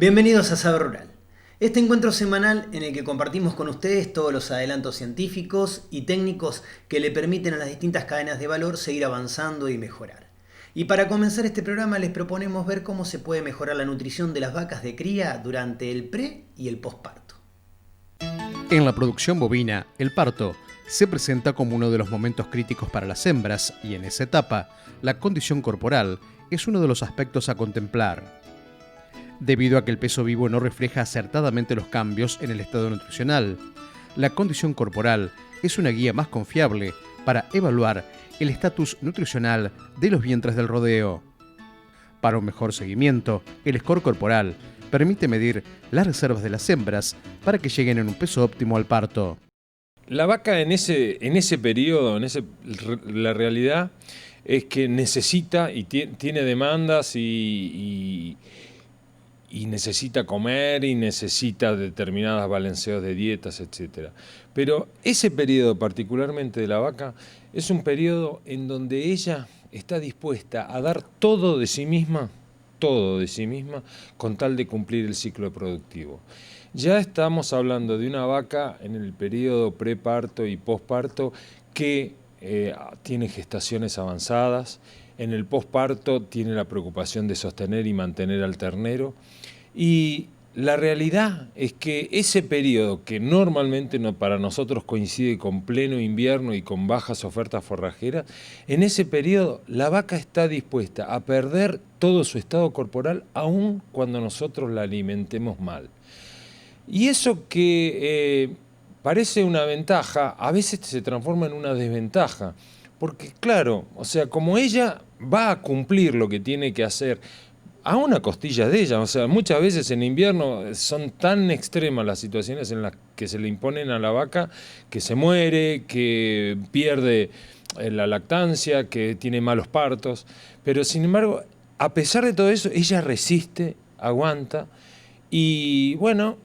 Bienvenidos a Saber Rural, este encuentro semanal en el que compartimos con ustedes todos los adelantos científicos y técnicos que le permiten a las distintas cadenas de valor seguir avanzando y mejorar. Y para comenzar este programa les proponemos ver cómo se puede mejorar la nutrición de las vacas de cría durante el pre y el posparto. En la producción bovina, el parto se presenta como uno de los momentos críticos para las hembras y en esa etapa, la condición corporal es uno de los aspectos a contemplar. Debido a que el peso vivo no refleja acertadamente los cambios en el estado nutricional, la condición corporal es una guía más confiable para evaluar el estatus nutricional de los vientres del rodeo. Para un mejor seguimiento, el score corporal permite medir las reservas de las hembras para que lleguen en un peso óptimo al parto. La vaca en ese periodo, la realidad es que necesita y tiene demandas y necesita comer y necesita determinados balanceos de dietas, etc. Pero ese periodo particularmente de la vaca es un periodo en donde ella está dispuesta a dar todo de sí misma, con tal de cumplir el ciclo productivo. Ya estamos hablando de una vaca en el periodo preparto y posparto que tiene gestaciones avanzadas. En el posparto tiene la preocupación de sostener y mantener al ternero. Y la realidad es que ese periodo que normalmente para nosotros coincide con pleno invierno y con bajas ofertas forrajeras, en ese periodo la vaca está dispuesta a perder todo su estado corporal aun cuando nosotros la alimentemos mal. Y eso que parece una ventaja, a veces se transforma en una desventaja. Porque claro, o sea, como ella va a cumplir lo que tiene que hacer a una costilla de ella, o sea, muchas veces en invierno son tan extremas las situaciones en las que se le imponen a la vaca que se muere, que pierde la lactancia, que tiene malos partos, pero sin embargo, a pesar de todo eso, ella resiste, aguanta y bueno,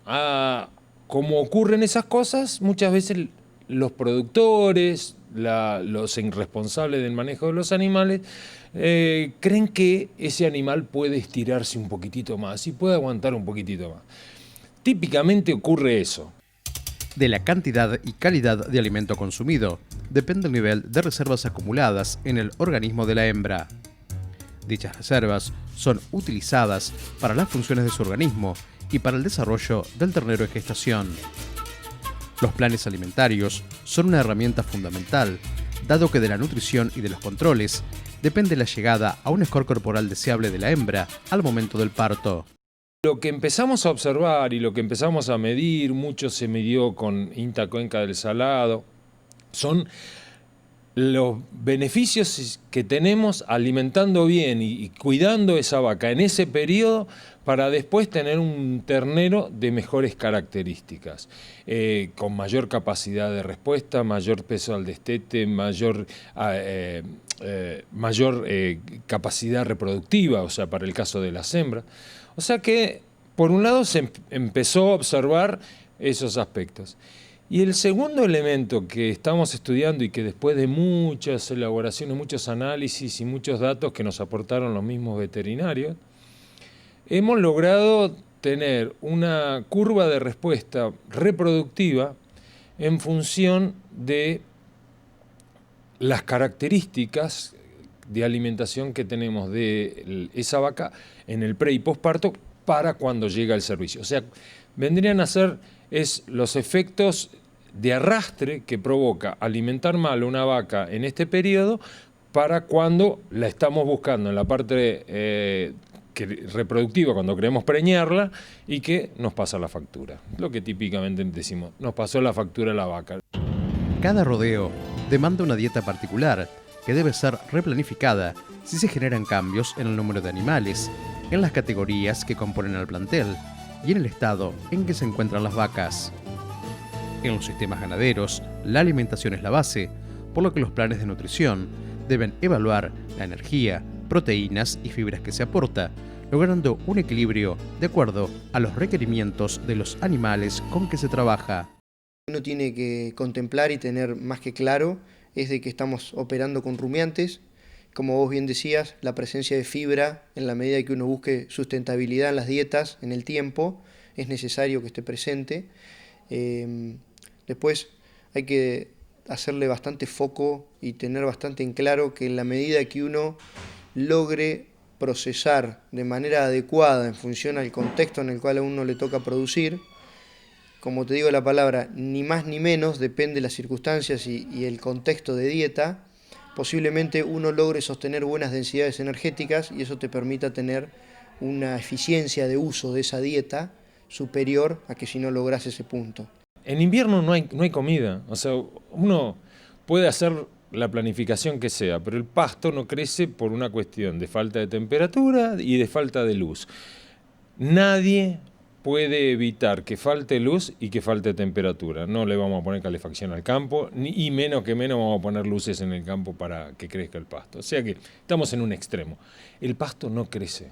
como ocurren esas cosas, muchas veces los productores, los responsables del manejo de los animales, creen que ese animal puede estirarse un poquitito más y puede aguantar un poquitito más. Típicamente ocurre eso. De la cantidad y calidad de alimento consumido depende el nivel de reservas acumuladas en el organismo de la hembra. Dichas reservas son utilizadas para las funciones de su organismo y para el desarrollo del ternero en gestación. Los planes alimentarios son una herramienta fundamental, dado que de la nutrición y de los controles depende la llegada a un score corporal deseable de la hembra al momento del parto. Lo que empezamos a observar y lo que empezamos a medir, mucho se midió con INTA Cuenca del Salado, son los beneficios que tenemos alimentando bien y cuidando esa vaca en ese periodo para después tener un ternero de mejores características, con mayor capacidad de respuesta, mayor peso al destete, mayor capacidad reproductiva, o sea, para el caso de las hembras. O sea que, por un lado, se empezó a observar esos aspectos. Y el segundo elemento que estamos estudiando y que después de muchas elaboraciones, muchos análisis y muchos datos que nos aportaron los mismos veterinarios, hemos logrado tener una curva de respuesta reproductiva en función de las características de alimentación que tenemos de esa vaca en el pre y posparto para cuando llega el servicio. O sea, vendrían a ser los efectos de arrastre que provoca alimentar mal a una vaca en este periodo para cuando la estamos buscando en la parte reproductiva, cuando queremos preñarla y que nos pasa la factura. Lo que típicamente decimos, nos pasó la factura a la vaca. Cada rodeo demanda una dieta particular que debe ser replanificada si se generan cambios en el número de animales, en las categorías que componen el plantel y en el estado en que se encuentran las vacas. En los sistemas ganaderos, la alimentación es la base, por lo que los planes de nutrición deben evaluar la energía, proteínas y fibras que se aporta, logrando un equilibrio de acuerdo a los requerimientos de los animales con que se trabaja. Uno tiene que contemplar y tener más que claro es de que estamos operando con rumiantes como vos bien decías, la presencia de fibra, en la medida que uno busque sustentabilidad en las dietas, en el tiempo, es necesario que esté presente. Después hay que hacerle bastante foco y tener bastante en claro que en la medida que uno logre procesar de manera adecuada en función al contexto en el cual a uno le toca producir, como te digo la palabra, ni más ni menos, depende de las circunstancias y el contexto de dieta, posiblemente uno logre sostener buenas densidades energéticas y eso te permita tener una eficiencia de uso de esa dieta superior a que si no logras ese punto. En invierno no hay comida, o sea, uno puede hacer la planificación que sea, pero el pasto no crece por una cuestión de falta de temperatura y de falta de luz. Nadie puede evitar que falte luz y que falte temperatura. No le vamos a poner calefacción al campo, y menos que menos vamos a poner luces en el campo para que crezca el pasto. O sea que estamos en un extremo. El pasto no crece.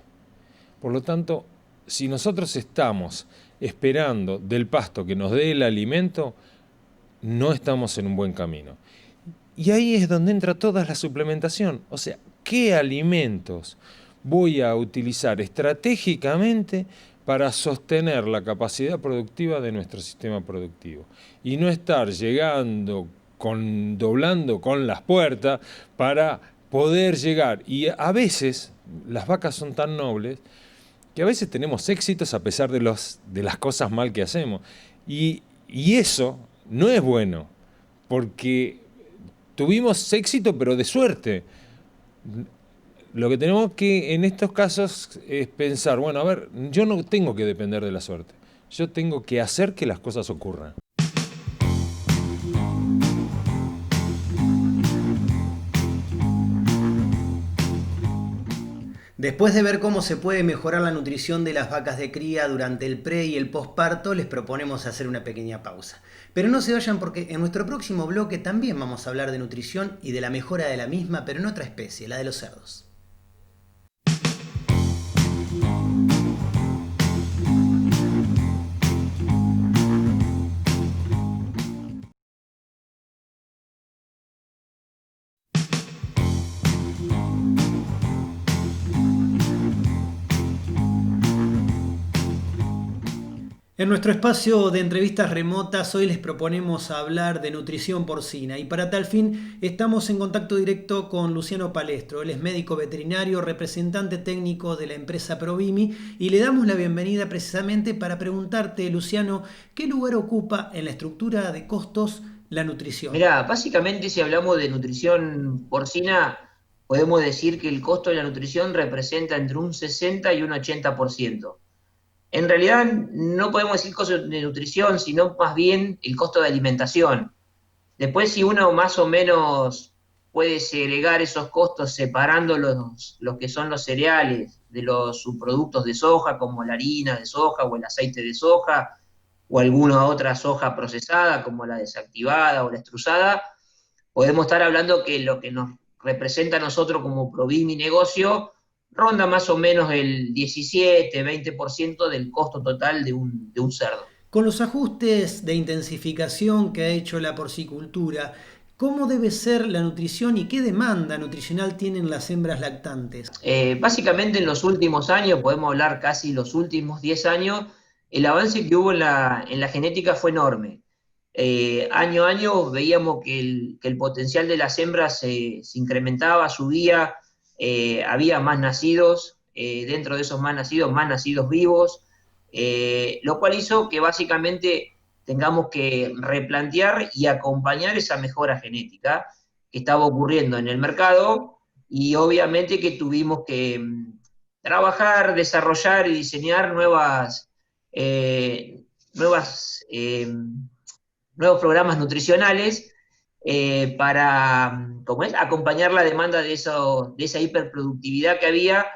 Por lo tanto, si nosotros estamos esperando del pasto que nos dé el alimento, no estamos en un buen camino. Y ahí es donde entra toda la suplementación. O sea, ¿qué alimentos voy a utilizar estratégicamente para sostener la capacidad productiva de nuestro sistema productivo? Y no estar doblando con las puertas para poder llegar. Y a veces las vacas son tan nobles que a veces tenemos éxitos a pesar de las cosas mal que hacemos. Y eso no es bueno, porque tuvimos éxito, pero de suerte. Lo que tenemos que en estos casos es pensar, bueno, a ver, yo no tengo que depender de la suerte. Yo tengo que hacer que las cosas ocurran. Después de ver cómo se puede mejorar la nutrición de las vacas de cría durante el pre y el posparto, les proponemos hacer una pequeña pausa. Pero no se vayan porque en nuestro próximo bloque también vamos a hablar de nutrición y de la mejora de la misma, pero en otra especie, la de los cerdos. En nuestro espacio de entrevistas remotas hoy les proponemos hablar de nutrición porcina y para tal fin estamos en contacto directo con Luciano Palestro. Él es médico veterinario, representante técnico de la empresa Provimi y le damos la bienvenida precisamente para preguntarte, Luciano, ¿qué lugar ocupa en la estructura de costos la nutrición? Mirá, básicamente si hablamos de nutrición porcina, podemos decir que el costo de la nutrición representa entre un 60 y un 80%. En realidad no podemos decir costo de nutrición, sino más bien el costo de alimentación. Después, si uno más o menos puede segregar esos costos separando los que son los cereales de los subproductos de soja, como la harina de soja o el aceite de soja, o alguna otra soja procesada, como la desactivada o la extrusada, podemos estar hablando que lo que nos representa a nosotros como Provimi negocio ronda más o menos el 17-20% del costo total de un cerdo. Con los ajustes de intensificación que ha hecho la porcicultura, ¿cómo debe ser la nutrición y qué demanda nutricional tienen las hembras lactantes? Básicamente en los últimos años, podemos hablar casi los últimos 10 años, el avance que hubo en la genética fue enorme. Año a año veíamos que el potencial de las hembras se incrementaba, subía, había más nacidos, dentro de esos más nacidos vivos, lo cual hizo que básicamente tengamos que replantear y acompañar esa mejora genética que estaba ocurriendo en el mercado y obviamente que tuvimos que trabajar, desarrollar y diseñar nuevos programas nutricionales para acompañar la demanda de esa hiperproductividad que había,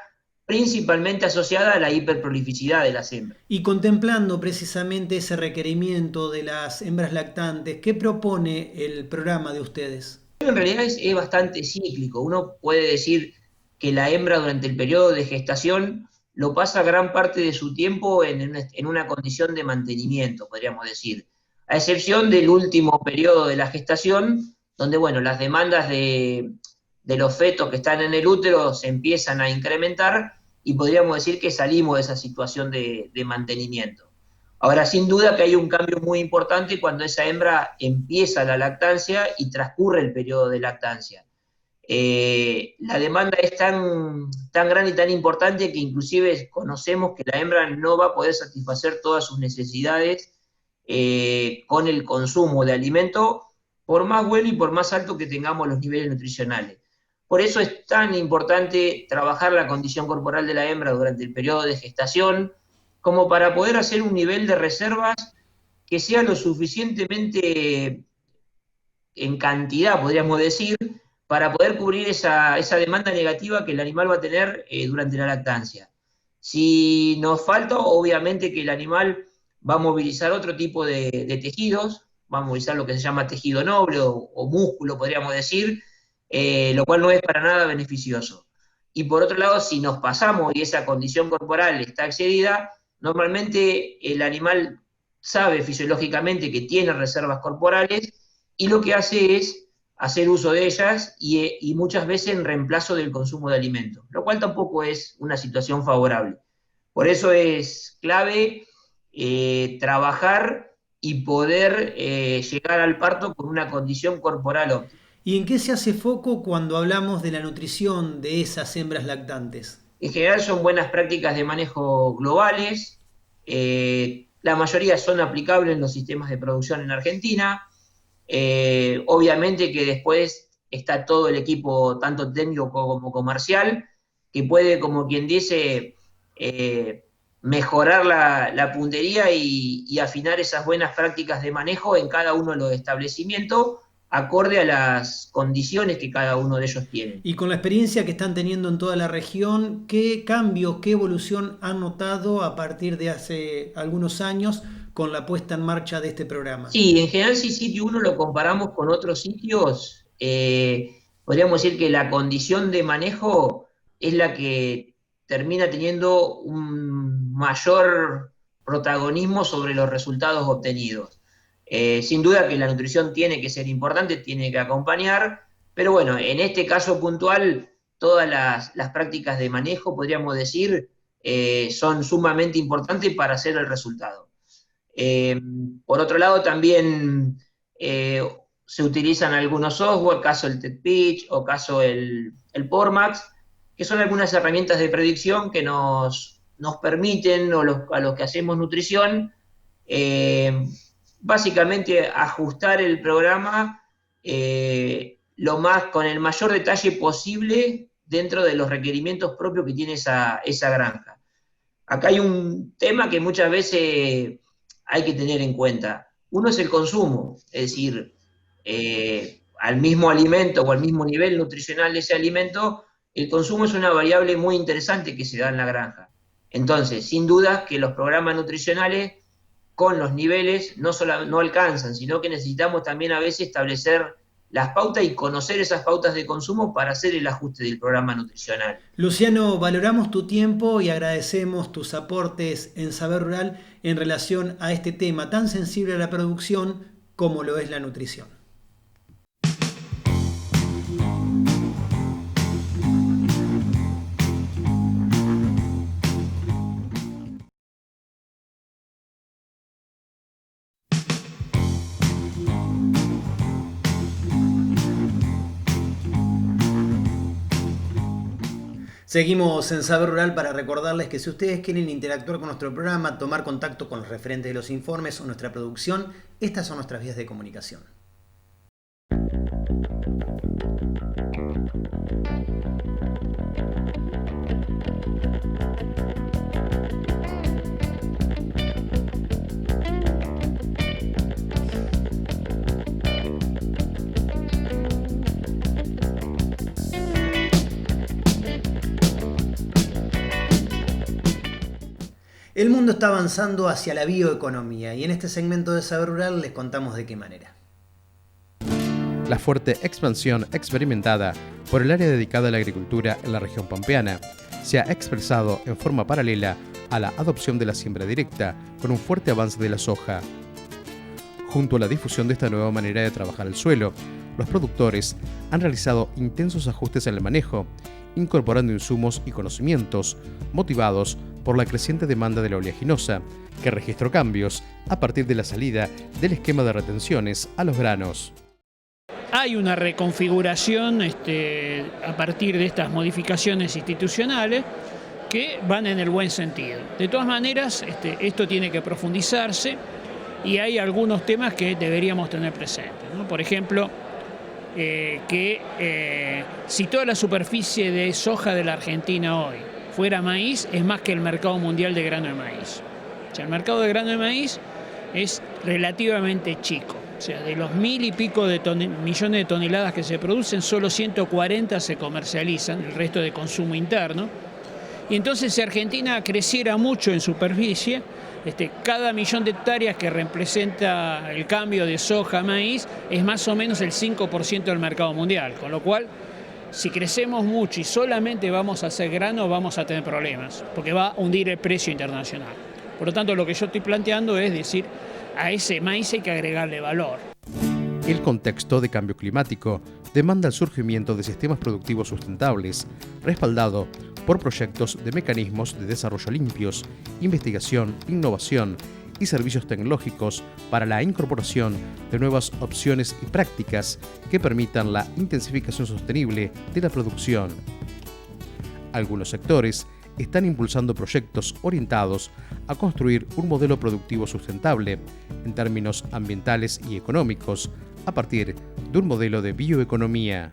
principalmente asociada a la hiperprolificidad de las hembras. Y contemplando precisamente ese requerimiento de las hembras lactantes, ¿qué propone el programa de ustedes? En realidad es bastante cíclico. Uno puede decir que la hembra durante el periodo de gestación lo pasa gran parte de su tiempo en una condición de mantenimiento, podríamos decir. A excepción del último periodo de la gestación, donde, bueno, las demandas de de los fetos que están en el útero se empiezan a incrementar y podríamos decir que salimos de esa situación de mantenimiento. Ahora, sin duda que hay un cambio muy importante cuando esa hembra empieza la lactancia y transcurre el periodo de lactancia. La demanda es tan grande y tan importante que inclusive conocemos que la hembra no va a poder satisfacer todas sus necesidades con el consumo de alimento, por más bueno y por más alto que tengamos los niveles nutricionales. Por eso es tan importante trabajar la condición corporal de la hembra durante el periodo de gestación, como para poder hacer un nivel de reservas que sea lo suficientemente en cantidad, podríamos decir, para poder cubrir esa demanda negativa que el animal va a tener durante la lactancia. Si nos falta, obviamente que el animal va a movilizar otro tipo de tejidos, va a movilizar lo que se llama tejido noble o músculo, podríamos decir, lo cual no es para nada beneficioso. Y por otro lado, si nos pasamos y esa condición corporal está excedida, normalmente el animal sabe fisiológicamente que tiene reservas corporales y lo que hace es hacer uso de ellas y muchas veces en reemplazo del consumo de alimentos, lo cual tampoco es una situación favorable. Por eso es clave trabajar y poder llegar al parto con una condición corporal óptima. ¿Y en qué se hace foco cuando hablamos de la nutrición de esas hembras lactantes? En general son buenas prácticas de manejo globales, la mayoría son aplicables en los sistemas de producción en Argentina. Obviamente que después está todo el equipo, tanto técnico como comercial, que puede, como quien dice, mejorar la puntería y afinar esas buenas prácticas de manejo en cada uno de los establecimientos, acorde a las condiciones que cada uno de ellos tiene. Y con la experiencia que están teniendo en toda la región, ¿qué cambios, qué evolución han notado a partir de hace algunos años con la puesta en marcha de este programa? Sí, en general si sitio 1 lo comparamos con otros sitios, podríamos decir que la condición de manejo es la que termina teniendo un mayor protagonismo sobre los resultados obtenidos. Sin duda que la nutrición tiene que ser importante, tiene que acompañar, pero bueno, en este caso puntual, todas las prácticas de manejo, podríamos decir, son sumamente importantes para hacer el resultado. Por otro lado, también se utilizan algunos software, caso el TEDpitch o caso el Pormax, que son algunas herramientas de predicción que nos permiten, a los que hacemos nutrición, básicamente ajustar el programa con el mayor detalle posible dentro de los requerimientos propios que tiene esa granja. Acá hay un tema que muchas veces hay que tener en cuenta. Uno es el consumo, es decir, al mismo alimento o al mismo nivel nutricional de ese alimento, el consumo es una variable muy interesante que se da en la granja. Entonces, sin duda que los programas nutricionales con los niveles no alcanzan, sino que necesitamos también a veces establecer las pautas y conocer esas pautas de consumo para hacer el ajuste del programa nutricional. Luciano, valoramos tu tiempo y agradecemos tus aportes en Saber Rural en relación a este tema tan sensible a la producción como lo es la nutrición. Seguimos en Saber Rural para recordarles que si ustedes quieren interactuar con nuestro programa, tomar contacto con los referentes de los informes o nuestra producción, estas son nuestras vías de comunicación. El mundo está avanzando hacia la bioeconomía y en este segmento de Saber Rural les contamos de qué manera. La fuerte expansión experimentada por el área dedicada a la agricultura en la región pampeana se ha expresado en forma paralela a la adopción de la siembra directa, con un fuerte avance de la soja. Junto a la difusión de esta nueva manera de trabajar el suelo, los productores han realizado intensos ajustes en el manejo, incorporando insumos y conocimientos motivados por la creciente demanda de la oleaginosa, que registró cambios a partir de la salida del esquema de retenciones a los granos. Hay una reconfiguración a partir de estas modificaciones institucionales que van en el buen sentido. De todas maneras, esto tiene que profundizarse y hay algunos temas que deberíamos tener presentes, ¿no? Por ejemplo, si toda la superficie de soja de la Argentina hoy fuera maíz, es más que el mercado mundial de grano de maíz. O sea, el mercado de grano de maíz es relativamente chico. O sea, de los 1.000 y pico de millones de toneladas que se producen, solo 140 se comercializan, el resto de consumo interno. Y entonces, si Argentina creciera mucho en superficie, cada millón de hectáreas que representa el cambio de soja a maíz es más o menos el 5% del mercado mundial. Con lo cual, si crecemos mucho y solamente vamos a hacer grano, vamos a tener problemas, porque va a hundir el precio internacional. Por lo tanto, lo que yo estoy planteando es decir, a ese maíz hay que agregarle valor. El contexto de cambio climático demanda el surgimiento de sistemas productivos sustentables, respaldado por proyectos de mecanismos de desarrollo limpios, investigación, innovación y servicios tecnológicos para la incorporación de nuevas opciones y prácticas que permitan la intensificación sostenible de la producción. Algunos sectores están impulsando proyectos orientados a construir un modelo productivo sustentable en términos ambientales y económicos a partir de un modelo de bioeconomía.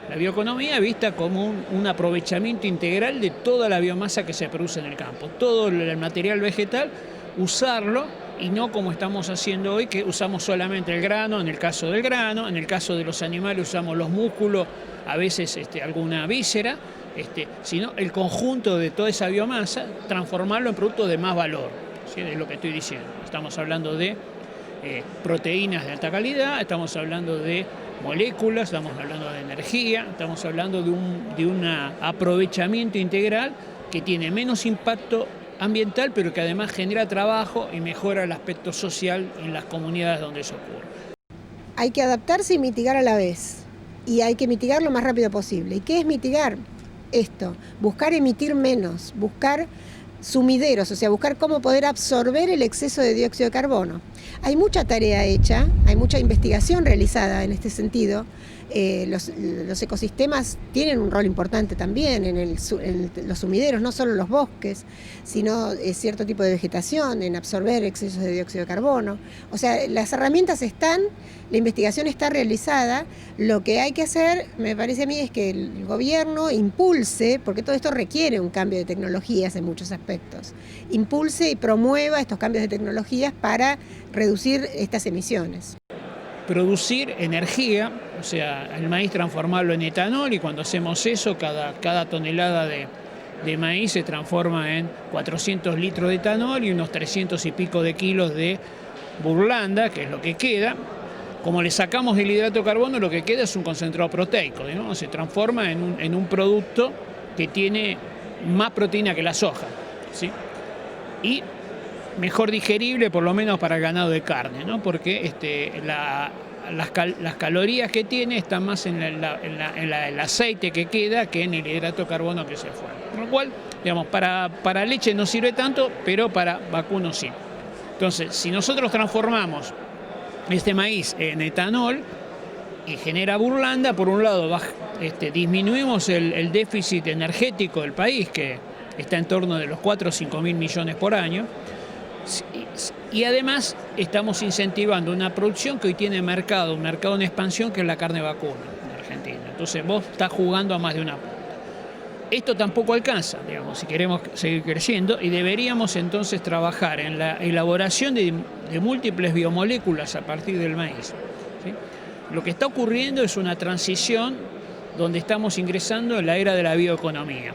La bioeconomía vista como un aprovechamiento integral de toda la biomasa que se produce en el campo. Todo el material vegetal, usarlo y no como estamos haciendo hoy, que usamos solamente el grano, en el caso del grano, en el caso de los animales usamos los músculos, a veces alguna víscera, sino el conjunto de toda esa biomasa, transformarlo en productos de más valor, ¿sí? Es lo que estoy diciendo. Estamos hablando de proteínas de alta calidad, estamos hablando de moléculas, estamos hablando de energía, estamos hablando de un aprovechamiento integral que tiene menos impacto ambiental, pero que además genera trabajo y mejora el aspecto social en las comunidades donde eso ocurre. Hay que adaptarse y mitigar a la vez, y hay que mitigar lo más rápido posible. ¿Y qué es mitigar? Esto, buscar emitir menos, buscar sumideros, o sea, buscar cómo poder absorber el exceso de dióxido de carbono. Hay mucha tarea hecha, hay mucha investigación realizada en este sentido. Los ecosistemas tienen un rol importante también en los sumideros, no solo los bosques, sino cierto tipo de vegetación, en absorber excesos de dióxido de carbono. O sea, las herramientas están, la investigación está realizada. Lo que hay que hacer, me parece a mí, es que el gobierno impulse, porque todo esto requiere un cambio de tecnologías en muchos aspectos, impulse y promueva estos cambios de tecnologías para reducir estas emisiones. Producir energía, o sea, el maíz transformarlo en etanol, y cuando hacemos eso, cada tonelada de maíz se transforma en 400 litros de etanol y unos 300 y pico de kilos de burlanda, que es lo que queda. Como le sacamos el hidrato de carbono, lo que queda es un concentrado proteico, ¿no? Se transforma en un producto que tiene más proteína que la soja, ¿sí? Y mejor digerible, por lo menos para el ganado de carne, ¿no? Porque las calorías que tiene están más en el aceite que queda que en el hidrato de carbono que se fue. Con lo cual, digamos, para leche no sirve tanto, pero para vacuno sí. Entonces, si nosotros transformamos este maíz en etanol y genera burlanda, por un lado disminuimos el déficit energético del país, que está en torno de los 4 o 5 mil millones por año, y además estamos incentivando una producción que hoy tiene un mercado en expansión, que es la carne vacuna en Argentina. Entonces vos estás jugando a más de una punta. Esto tampoco alcanza, digamos, si queremos seguir creciendo, y deberíamos entonces trabajar en la elaboración de múltiples biomoléculas a partir del maíz, ¿sí? Lo que está ocurriendo es una transición donde estamos ingresando en la era de la bioeconomía.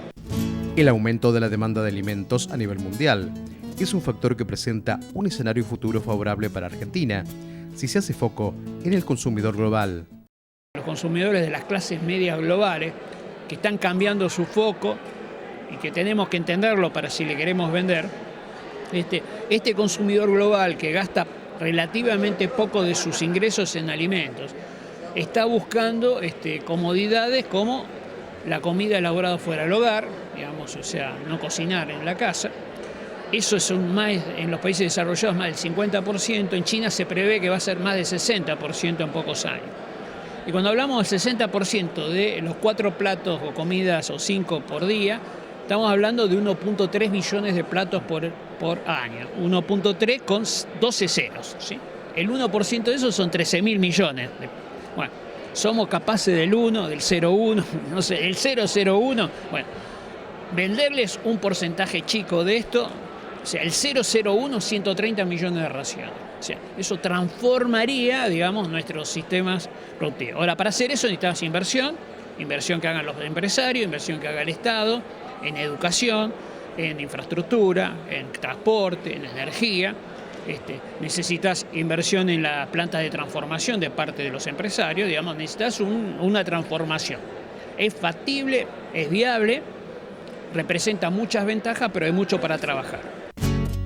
El aumento de la demanda de alimentos a nivel mundial es un factor que presenta un escenario futuro favorable para Argentina, si se hace foco en el consumidor global. Los consumidores de las clases medias globales, que están cambiando su foco y que tenemos que entenderlo para si le queremos vender, este consumidor global que gasta relativamente poco de sus ingresos en alimentos, está buscando comodidades como la comida elaborada fuera del hogar, digamos, o sea, no cocinar en la casa. Eso es en los países desarrollados más del 50%, en China se prevé que va a ser más del 60% en pocos años. Y cuando hablamos del 60% de los 4 platos o comidas o 5 por día, estamos hablando de 1.3 millones de platos por año. 1.3 con 12 ceros, ¿sí? El 1% de eso son 13.000 millones. Bueno, somos capaces del 1, del 0,1, no sé, el 0,01. Bueno, venderles un porcentaje chico de esto, o sea, el 0,01, 130 millones de raciones. O sea, eso transformaría, digamos, nuestros sistemas productivos. Ahora, para hacer eso necesitamos inversión que hagan los empresarios, inversión que haga el Estado, en educación, en infraestructura, en transporte, en energía. Necesitas inversión en la planta de transformación de parte de los empresarios, digamos, necesitas una transformación. Es factible, es viable, representa muchas ventajas, pero hay mucho para trabajar.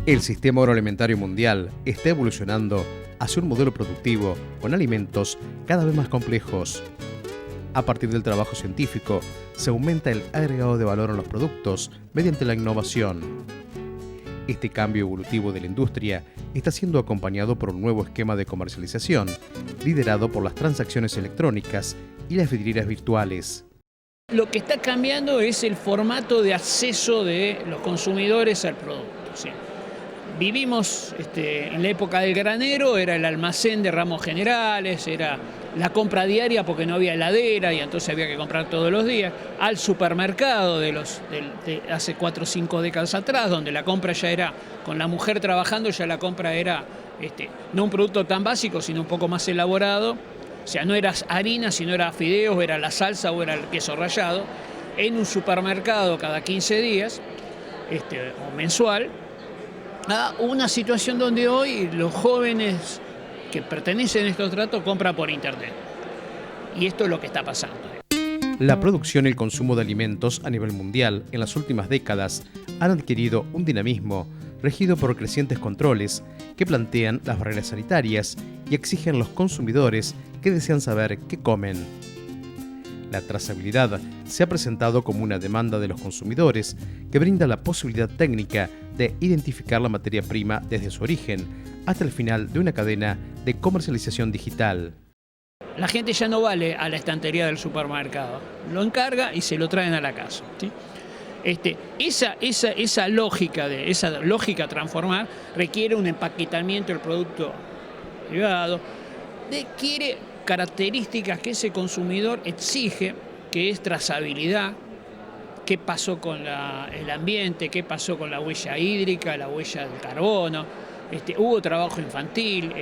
El sistema agroalimentario mundial está evolucionando hacia un modelo productivo con alimentos cada vez más complejos. A partir del trabajo científico, se aumenta el agregado de valor en los productos mediante la innovación. Este cambio evolutivo de la industria está siendo acompañado por un nuevo esquema de comercialización, liderado por las transacciones electrónicas y las vidrieras virtuales. Lo que está cambiando es el formato de acceso de los consumidores al producto, ¿sí? Vivimos en la época del granero, era el almacén de ramos generales, era la compra diaria porque no había heladera y entonces había que comprar todos los días, al supermercado de hace 4 o 5 décadas atrás, donde la compra ya era, con la mujer trabajando, ya la compra era no un producto tan básico, sino un poco más elaborado. O sea, no era harina, sino era fideos, era la salsa o era el queso rallado, en un supermercado cada 15 días o mensual, a una situación donde hoy los jóvenes que pertenecen a estos tratos compran por internet. Y esto es lo que está pasando. La producción y el consumo de alimentos a nivel mundial en las últimas décadas han adquirido un dinamismo regido por crecientes controles que plantean las barreras sanitarias y exigen a los consumidores que desean saber qué comen. La trazabilidad se ha presentado como una demanda de los consumidores que brinda la posibilidad técnica de identificar la materia prima desde su origen hasta el final de una cadena de comercialización digital. La gente ya no vale a la estantería del supermercado, lo encarga y se lo traen a la casa, ¿sí? Esa lógica transformar requiere un empaquetamiento del producto privado, requiere características que ese consumidor exige, que es trazabilidad, qué pasó con el ambiente, qué pasó con la huella hídrica, la huella del carbono, hubo trabajo infantil,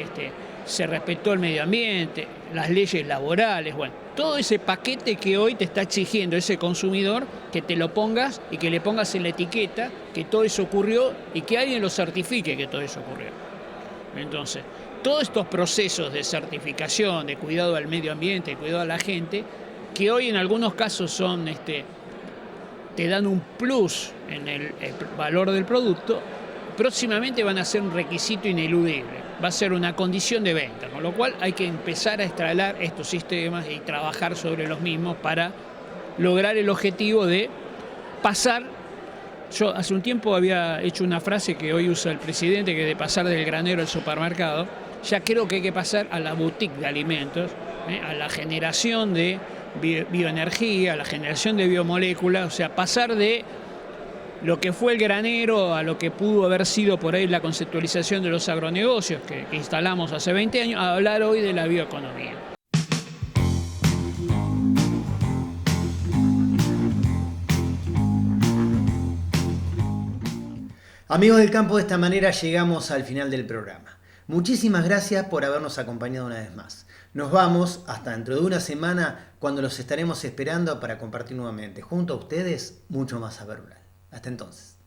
se respetó el medio ambiente, las leyes laborales, bueno, todo ese paquete que hoy te está exigiendo ese consumidor que te lo pongas y que le pongas en la etiqueta que todo eso ocurrió y que alguien lo certifique que todo eso ocurrió. Entonces, todos estos procesos de certificación, de cuidado al medio ambiente, de cuidado a la gente, que hoy en algunos casos son, te dan un plus en el valor del producto, próximamente van a ser un requisito ineludible, va a ser una condición de venta, con lo cual hay que empezar a instalar estos sistemas y trabajar sobre los mismos para lograr el objetivo de pasar. Yo hace un tiempo había hecho una frase que hoy usa el presidente, que de pasar del granero al supermercado, ya creo que hay que pasar a la boutique de alimentos, a la generación de bioenergía, a la generación de biomoléculas, o sea, pasar de lo que fue el granero a lo que pudo haber sido por ahí la conceptualización de los agronegocios que instalamos hace 20 años, a hablar hoy de la bioeconomía. Amigos del campo, de esta manera llegamos al final del programa. Muchísimas gracias por habernos acompañado una vez más. Nos vamos hasta dentro de una semana, cuando los estaremos esperando para compartir nuevamente junto a ustedes mucho más saber rural. Hasta entonces.